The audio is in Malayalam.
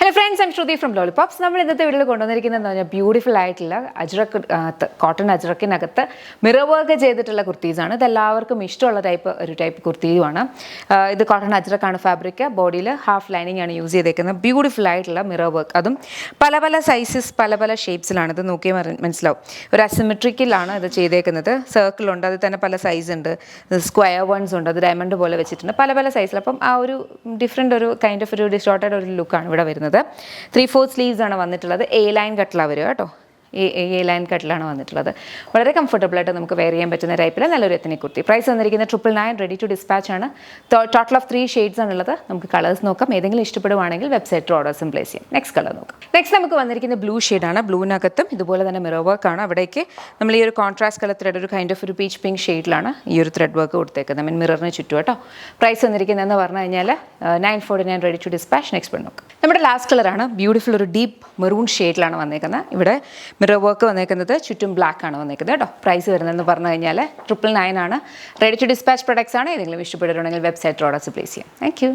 Hello friends, I'm Shruti from lollipops. നമ്മൾ ഇന്നത്തെ വീഡിയോയിൽ കൊണ്ടുവന്നിരിക്കുന്നതെന്ന് പറഞ്ഞാൽ ബ്യൂട്ടിഫുൾ ആയിട്ടുള്ള അജ്രക്ക് കോട്ടൺ അജ്രക്കിനകത്ത് മിറർ വർക്ക് ചെയ്തിട്ടുള്ള കുർത്തീസാണ്. ഇതെല്ലാവർക്കും ഇഷ്ടമുള്ള ഒരു ടൈപ്പ് കുർത്തിയുമാണ്. ഇത് കോട്ടൺ അജ്രക്കാണ് ഫാബ്രിക്. ബോഡിയിൽ ഹാഫ് ലൈനിങ് ആണ് യൂസ് ചെയ്തേക്കുന്നത്. ബ്യൂട്ടിഫുൾ ആയിട്ടുള്ള മിറർ വർക്ക്, അതും പല പല സൈസസ് പല പല ഷേപ്സിലാണ്. ഇത് നോക്കിയാൽ മനസ്സിലാവും. ഒരു അസിമെട്രിക്കിലാണ് ഇത് ചെയ്തേക്കുന്നത്. സർക്കിളുണ്ട്, അതിൽ തന്നെ പല സൈസ് ഉണ്ട്. സ്ക്വയർ വൺസ് ഉണ്ട്, അത് ഡയമണ്ട് പോലെ വെച്ചിട്ടുണ്ട്. പല പല സൈസിൽ. അപ്പം ആ ഒരു ഡിഫറെൻ്റ് ഒരു കൈൻഡ് ഓഫ് ഒരു ഡിസ്റ്റോർട്ടഡ് ഒരു ലുക്കാണ് ഇവിടെ വരുന്നത്. 3/4 സ്ലീവ്സ് ആണ് വന്നിട്ടുള്ളത്. എ ലൈൻ കട്ടിലാണ് വരിക കേട്ടോ. എ ലൈൻ കട്ടിലാണ് വന്നിട്ടുള്ളത്. വളരെ കംഫർട്ടബിൾ ആയിട്ട് നമുക്ക് വെയർ ചെയ്യാൻ പറ്റുന്ന ടൈപ്പിൽ നല്ലൊരു എത്തനിക് കുർത്തി. പ്രൈസ് വന്നിരിക്കുന്നത് 999, റെഡി ടു ഡിസ്പാച്ച് ആണ്. ടോട്ടൽ ഓഫ് 3 ഷെയ്ഡ്സ് ആണുള്ളത്. നമുക്ക് കളേഴ്സ് നോക്കാം. ഏതെങ്കിലും ഇഷ്ടപ്പെടുവാണെങ്കിൽ വെബ്സൈറ്റിൽ ഓർഡേഴ്സും പ്ലേസ് ചെയ്യാം. നെക്സ്റ്റ് കളർ നോക്കാം. നെക്സ്റ്റ് നമുക്ക് വന്നിരിക്കുന്ന ബ്ലൂ ഷെയ്ഡാണ്. ബ്ലൂവിനകത്തും ഇതുപോലെ തന്നെ മിറർ വർക്ക് ആണ്. അവിടേക്ക് നമ്മൾ ഈ ഒരു കോൺട്രാസ്റ്റ് കളർ ത്രെഡ്, ഒരു കൈൻഡ് ഓഫ് ഒരു പീച്ച് പിങ്ക് ഷെയ്ഡിലാണ് ഈ ഒരു ത്രെഡ് വർക്ക് കൊടുത്തേക്കുന്നത്. മിററിന് ചുറ്റും കേട്ടോ. പ്രൈസ് വന്നിരിക്കുന്നതെന്ന് പറഞ്ഞു കഴിഞ്ഞാൽ 949, റെഡി ടു ഡിസ്പാച്ച്. നെക്സ്റ്റ് നോക്കാം. നമ്മുടെ ലാസ്റ്റ് കളറാണ്. ബ്യൂട്ടിഫുൾ ഒരു ഡീപ്പ് മെറൂൺ ഷെയ്ഡിലാണ് വന്നേക്കുന്നത്. ഇവിടെ മിറർ വർക്ക് വന്നേക്കുന്നത് ചുറ്റും ബ്ലാക്ക് ആണ് വന്നേക്കുന്നത് കേട്ടോ. പ്രൈസ് വരുന്നതെന്ന് പറഞ്ഞു കഴിഞ്ഞാൽ 999 ആണ്. റെഡി ടു ഡിസ്പാച്ച് പ്രൊഡക്ട്സ് ആണ്. ഏതെങ്കിലും ഇഷ്ടപ്പെട്ടിട്ടുണ്ടെങ്കിൽ വെബ്സൈറ്റ് ഓർഡേഴ്സ് പ്ലേസ് ചെയ്യാം. Thank you.